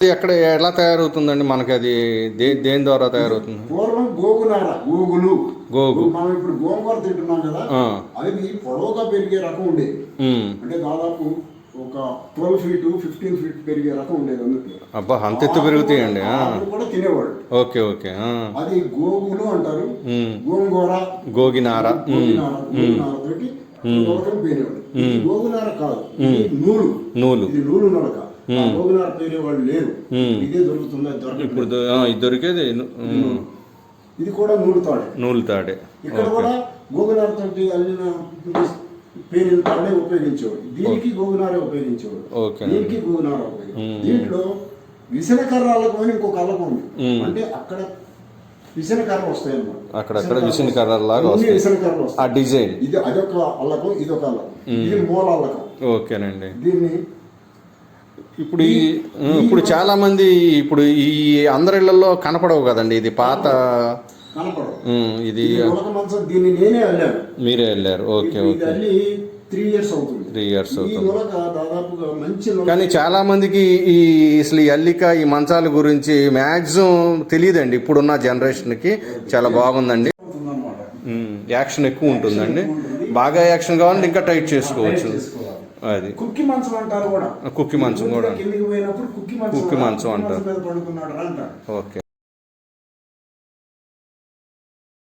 ఎక్కడ ఎలా తయారవుతుందండి మనకి? అది దేని ద్వారా తయారవుతుంది? పూర్వం గోగునార, గోగులు, గోగు. మనం ఇప్పుడు గోంగూర తింటున్నాం కదా, అది పొడవుగా పెరిగే రకం ఉండేది. అంటే దాదాపు ఒక 12 feet 15 feet పెరిగే రకం ఉండేది. అందుకే అబ్బా, అంత ఎత్తు పెరుగుతాయండి. కూడా తినేవాడు. Okay okay. అది గోగులు అంటారు. గోంగూర, గోగినార, తోటి పేరేవాడు. గోగునార కాదు, నూలు. నూలు, ఇది నూలు నడక. గోగునార పేరేవాళ్ళు లేరు. ఇదే దొరుకుతుందా? ఇప్పుడు దొరికేది. ఇది కూడా నూలు తాడే. నూలు తాడే. ఇక్కడ కూడా గోగునార తోటి అల్లిన పేరిన తాడే ఉపయోగించేవాడు. దీనికి గోగునారే ఉపయోగించేవాడు. దీనికి గోగునార ఉపయోగించేవాడు. దీంట్లో విసనకర్ర అల్లకం అని ఇంకొక అల్లకం ఉంది. అంటే అక్కడ విసనకర్రలు వస్తాయి అన్నమాట. అక్కడక్కడ విసనకర్ర లాగా విసనకర్రలు వస్తాయి. ఆ డిజైన్ ఇది అదొక అల్లకం, ఇదొక అల్లకం. ఇది మూల అల్లకం. ఓకేనండి. దీన్ని ఇప్పుడు చాలా మంది ఇప్పుడు ఈ అందరిళ్లలో కనపడవు కదండి. ఇది పాత కనపడవు. ఇది మంచం. దీన్ని నేనే అల్లాను. మీరే వెళ్ళారు? Okay okay. 3 years అవుతుంది. 3 years అవుతుంది. దాదాపుగా మంచి. కానీ చాలా మందికి అసలు ఈ అల్లిక, ఈ మంచాల గురించి మ్యాక్సిమం తెలియదండి. ఇప్పుడున్న జనరేషన్కి చాలా బాగుందండి. యాక్షన్ ఎక్కువ ఉంటుందండి. బాగా యాక్షన్ కావాలంటే ఇంకా టైట్ చేసుకోవచ్చు. అది కుక్కి మంచం అంటారు కూడా. కుక్కి మంచం కూడా. కిందికి పోయినప్పుడు కుక్కి మంచం అంటారు. పడుకున్నాడు అంటారు. ఓకే.